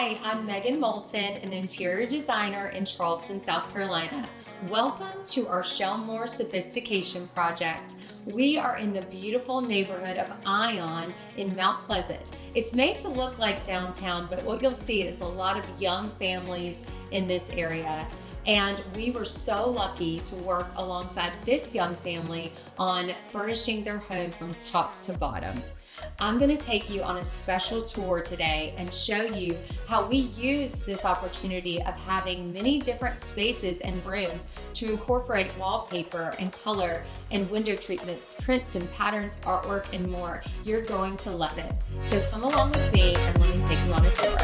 Hi, I'm Megan Molten, an interior designer in Charleston, South Carolina. Welcome to our Shelmore Sophistication project. We are in the beautiful neighborhood of Ion in Mount Pleasant. It's made to look like downtown, but what you'll see is a lot of young families in this area. And we were so lucky to work alongside this young family on furnishing their home from top to bottom. I'm going to take you on a special tour today and show you how we use this opportunity of having many different spaces and rooms to incorporate wallpaper and color and window treatments, prints and patterns, artwork, and more. You're going to love it. So come along with me and let me take you on a tour.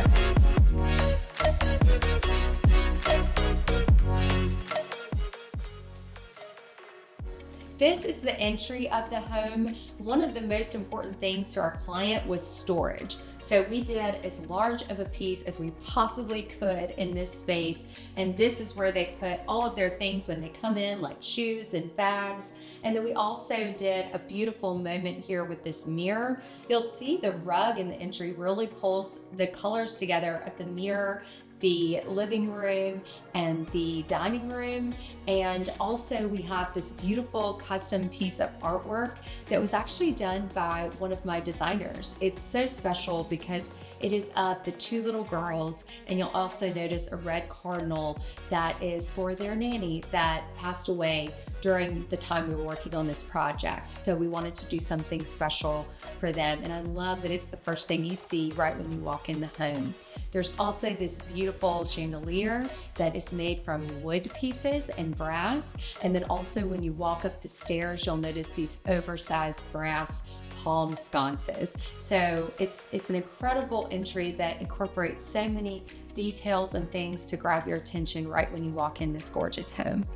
This is the entry of the home. One of the most important things to our client was storage. So we did as large of a piece as we possibly could in this space. And this is where they put all of their things when they come in, like shoes and bags. And then we also did a beautiful moment here with this mirror. You'll see the rug in the entry really pulls the colors together of the mirror, the living room and the dining room. And also we have this beautiful custom piece of artwork that was actually done by one of my designers. It's so special because it is of the two little girls, and you'll also notice a red cardinal that is for their nanny that passed away during the time we were working on this project. So we wanted to do something special for them. And I love that it's the first thing you see right when you walk in the home. There's also this beautiful chandelier that is made from wood pieces and brass. And then also when you walk up the stairs, you'll notice these oversized brass palm sconces. So it's an incredible entry that incorporates so many details and things to grab your attention right when you walk in this gorgeous home.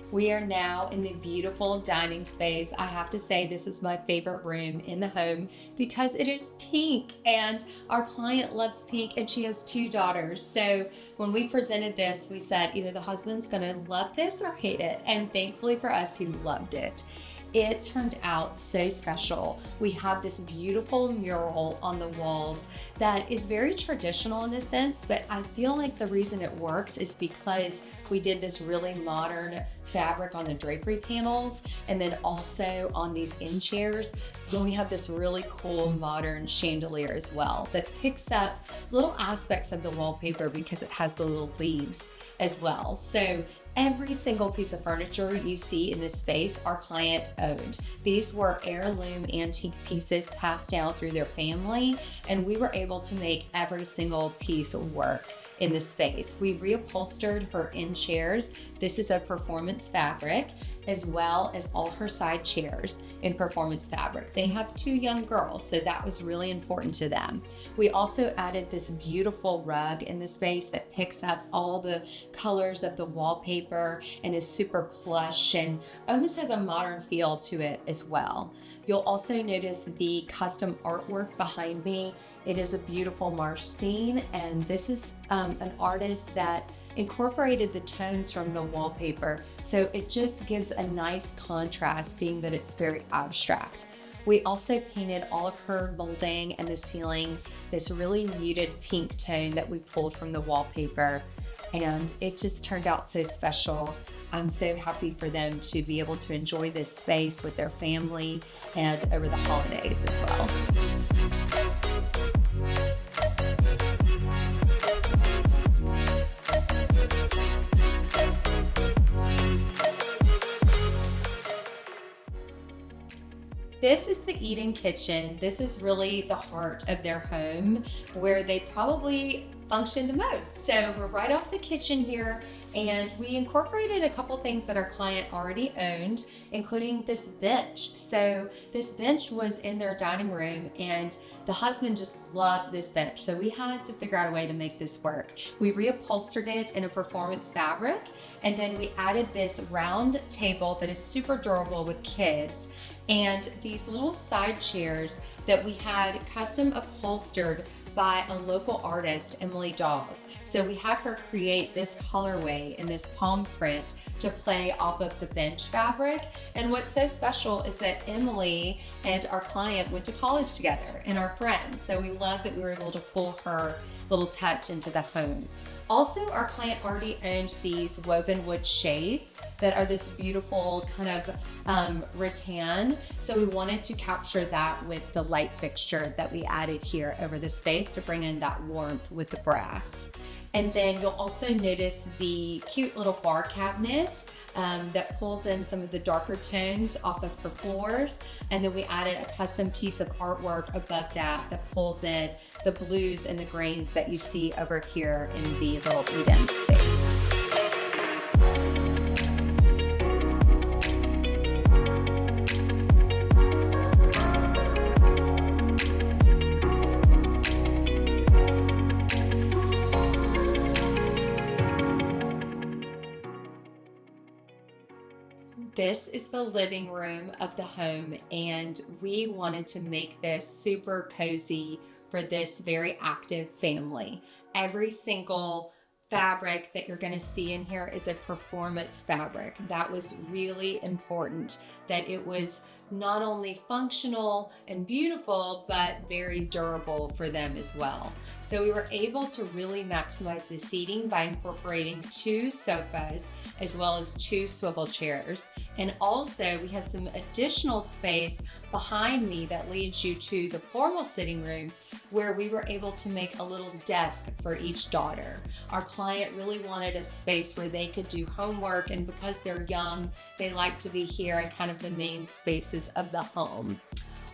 We are now in the beautiful dining space. I have to say this is my favorite room in the home because it is pink, and our client loves pink, and she has two daughters. So when we presented this, we said either the husband's gonna love this or hate it. And thankfully for us, he loved it. It turned out so special. We have this beautiful mural on the walls that is very traditional in a sense, but I feel like the reason it works is because we did this really modern fabric on the drapery panels, and then also on these end chairs. Then we have this really cool modern chandelier as well that picks up little aspects of the wallpaper because it has the little leaves as well. So every single piece of furniture you see in this space, our client owned. These were heirloom antique pieces passed down through their family, and we were able to make every single piece work in the space. We reupholstered her end chairs. This is a performance fabric, as well as all her side chairs in performance fabric. They have two young girls, so that was really important to them. We also added this beautiful rug in the space that picks up all the colors of the wallpaper and is super plush and almost has a modern feel to it as well. You'll also notice the custom artwork behind me. It is a beautiful marsh scene, and this is an artist that incorporated the tones from the wallpaper, so it just gives a nice contrast, being that it's very abstract. We also painted all of her molding and the ceiling this really muted pink tone that we pulled from the wallpaper, and it just turned out so special. I'm so happy for them to be able to enjoy this space with their family and over the holidays as well. This is the eat-in kitchen. This is really the heart of their home, where they probably function the most. So we're right off the kitchen here, and we incorporated a couple things that our client already owned, including this bench. So this bench was in their dining room, and the husband just loved this bench. So we had to figure out a way to make this work. We reupholstered it in a performance fabric, and then we added this round table that is super durable with kids, and these little side chairs that we had custom upholstered by a local artist, Emily Dawes. So we had her create this colorway and this palm print to play off of the bench fabric. And what's so special is that Emily and our client went to college together and are friends. So we love that we were able to pull her little touch into the home. Also, our client already owned these woven wood shades that are this beautiful kind of rattan. So we wanted to capture that with the light fixture that we added here over the space to bring in that warmth with the brass. And then you'll also notice the cute little bar cabinet that pulls in some of the darker tones off of her floors. And then we added a custom piece of artwork above that pulls in the blues and the grains that you see over here in the little Eden space. This is the living room of the home, and we wanted to make this super cozy for this very active family. Every single fabric that you're going to see in here is a performance fabric. That was really important, that it was not only functional and beautiful, but very durable for them as well. So we were able to really maximize the seating by incorporating 2 sofas as well as 2 swivel chairs. And also we had some additional space behind me that leads you to the formal sitting room, where we were able to make a little desk for each daughter. Our client really wanted a space where they could do homework, and because they're young, they like to be here in kind of the main spaces of the home.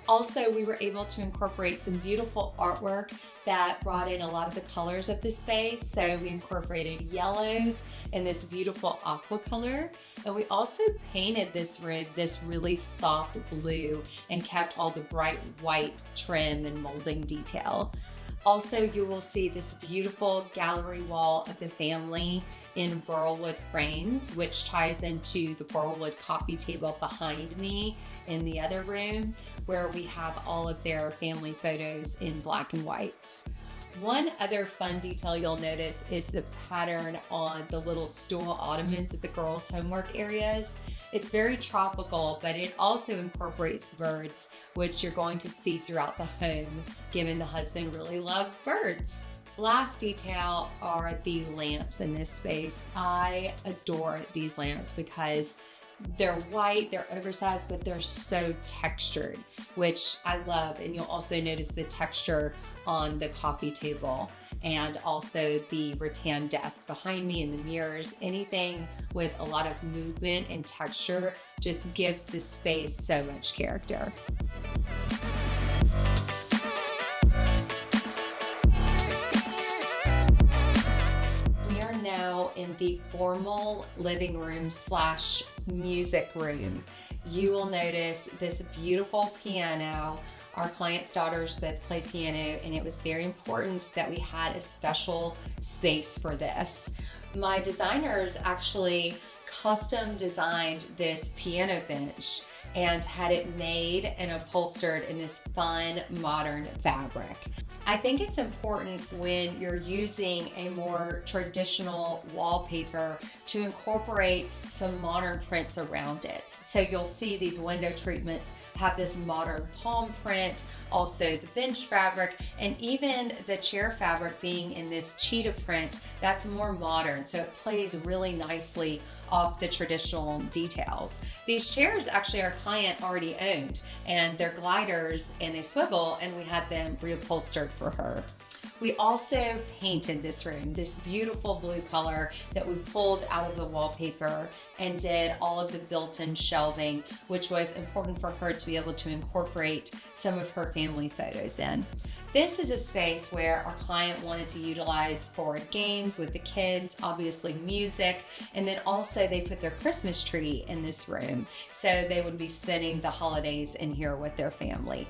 Also, we were able to incorporate some beautiful artwork that brought in a lot of the colors of the space. So we incorporated yellows and this beautiful aqua color. And we also painted this room this really soft blue and kept all the bright white trim and molding detail. Also, you will see this beautiful gallery wall of the family in burlwood frames, which ties into the burlwood coffee table behind me in the other room, where we have all of their family photos in black and whites. One other fun detail you'll notice is the pattern on the little stool ottomans at the girls' homework areas. It's very tropical, but it also incorporates birds, which you're going to see throughout the home, given the husband really loved birds. Last detail are the lamps in this space. I adore these lamps because they're white, they're oversized, but they're so textured, which I love. And you'll also notice the texture on the coffee table and also the rattan desk behind me and the mirrors. Anything with a lot of movement and texture just gives the space so much character. Now in the formal living room slash music room, you will notice this beautiful piano. Our client's daughters both play piano, and it was very important that we had a special space for this. My designers actually custom designed this piano bench and had it made and upholstered in this fun modern fabric. I think it's important when you're using a more traditional wallpaper to incorporate some modern prints around it. So you'll see these window treatments have this modern palm print, also the bench fabric, and even the chair fabric being in this cheetah print, that's more modern. So it plays really nicely off the traditional details. These chairs actually our client already owned, and they're gliders and they swivel, and we had them reupholstered for her. We also painted this room, this beautiful blue color that we pulled out of the wallpaper, and did all of the built-in shelving, which was important for her to be able to incorporate some of her family photos in. This is a space where our client wanted to utilize for games with the kids, obviously music, and then also they put their Christmas tree in this room, so they would be spending the holidays in here with their family.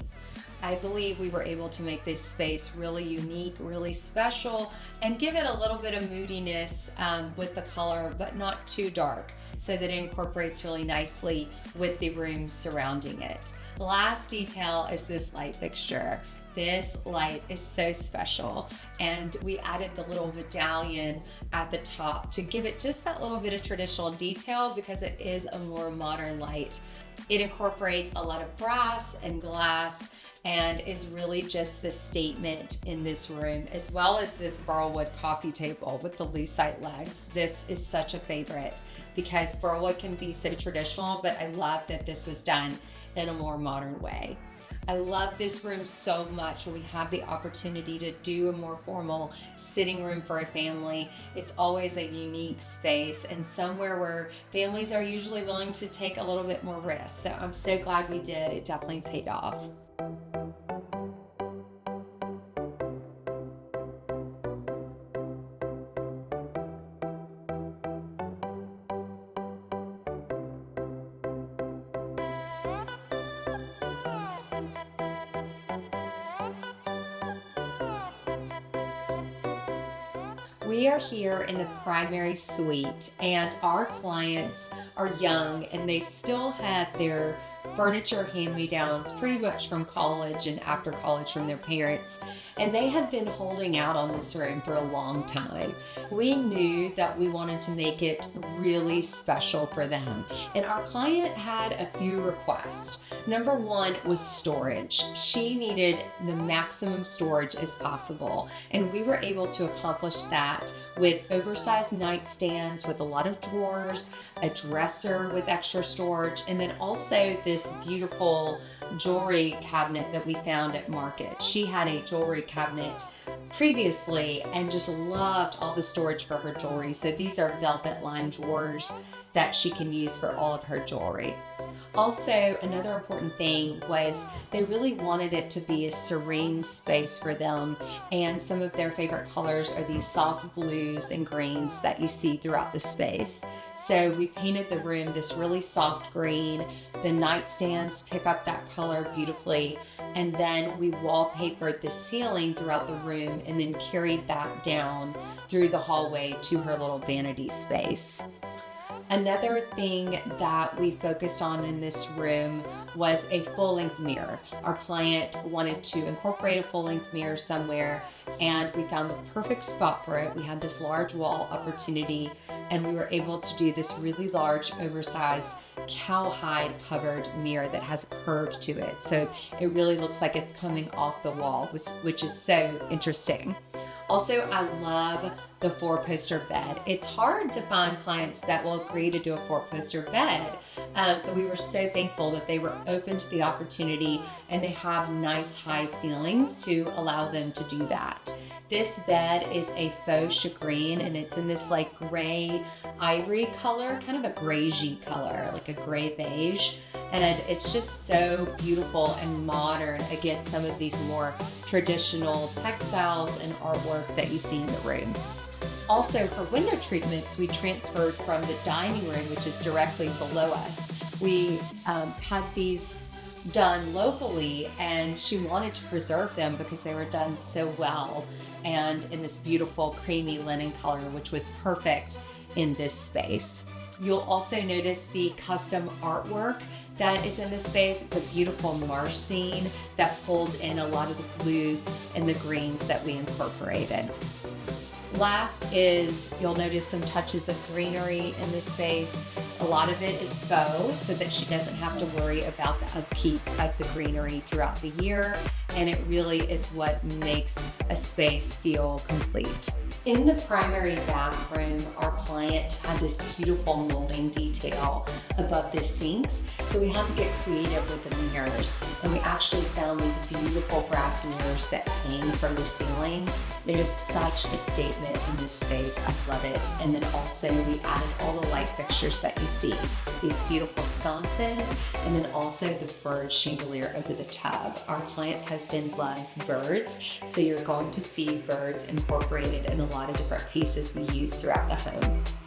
I believe we were able to make this space really unique, really special, and give it a little bit of moodiness with the color, but not too dark, so that it incorporates really nicely with the rooms surrounding it. The last detail is this light fixture. this light is so special. And we added the little medallion at the top to give it just that little bit of traditional detail because it is a more modern light. It incorporates a lot of brass and glass and is really just the statement in this room, as well as this burlwood coffee table with the lucite legs. This is such a favorite because burlwood can be so traditional, but I love that this was done in a more modern way. I love this room so much when we have the opportunity to do a more formal sitting room for a family. It's always a unique space and somewhere where families are usually willing to take a little bit more risk. So I'm so glad we did. It definitely paid off. We are here in the primary suite and our clients are young and they still had their furniture hand-me-downs pretty much from college and after college from their parents, and they had been holding out on this room for a long time. We knew that we wanted to make it really special for them, and our client had a few requests. Number one was storage. She needed the maximum storage as possible, and we were able to accomplish that with oversized nightstands with a lot of drawers, a dresser with extra storage, and then also this beautiful jewelry cabinet that we found at Market. She had a jewelry cabinet previously and just loved all the storage for her jewelry. So these are velvet lined drawers that she can use for all of her jewelry. Also, another important thing was they really wanted it to be a serene space for them, and some of their favorite colors are these soft blues and greens that you see throughout the space. So we painted the room this really soft green. The nightstands pick up that color beautifully, and then we wallpapered the ceiling throughout the room and then carried that down through the hallway to her little vanity space. Another thing that we focused on in this room was a full-length mirror. Our client wanted to incorporate a full-length mirror somewhere, and we found the perfect spot for it. We had this large wall opportunity, and we were able to do this really large, oversized cowhide covered mirror that has a curve to it. So it really looks like it's coming off the wall, which is so interesting. Also, I love the 4-poster bed. It's hard to find clients that will agree to do a 4-poster bed. So we were so thankful that they were open to the opportunity, and they have nice high ceilings to allow them to do that. This bed is a faux shagreen, and it's in this like gray ivory color, kind of a grayish color, like a gray beige. And it's just so beautiful and modern against some of these more traditional textiles and artwork that you see in the room. Also, for window treatments, we transferred from the dining room, which is directly below us. We had these done locally, and she wanted to preserve them because they were done so well and in this beautiful creamy linen color, which was perfect in this space. You'll also notice the custom artwork that is in the space. It's a beautiful marsh scene that pulled in a lot of the blues and the greens that we incorporated. Last is, you'll notice some touches of greenery in this space. A lot of it is faux, so that she doesn't have to worry about the upkeep of the greenery throughout the year, and it really is what makes a space feel complete. In the primary bathroom, our client had this beautiful molding detail above the sinks, so we had to get creative with the mirrors, and we actually found these beautiful brass mirrors that hang from the ceiling. They're just such a statement in this space. I love it. And then also we added all the light fixtures that you see, these beautiful sconces, and then also the bird chandelier over the tub. Our client's husband loves birds, so you're going to see birds incorporated in a lot of different pieces we use throughout the home.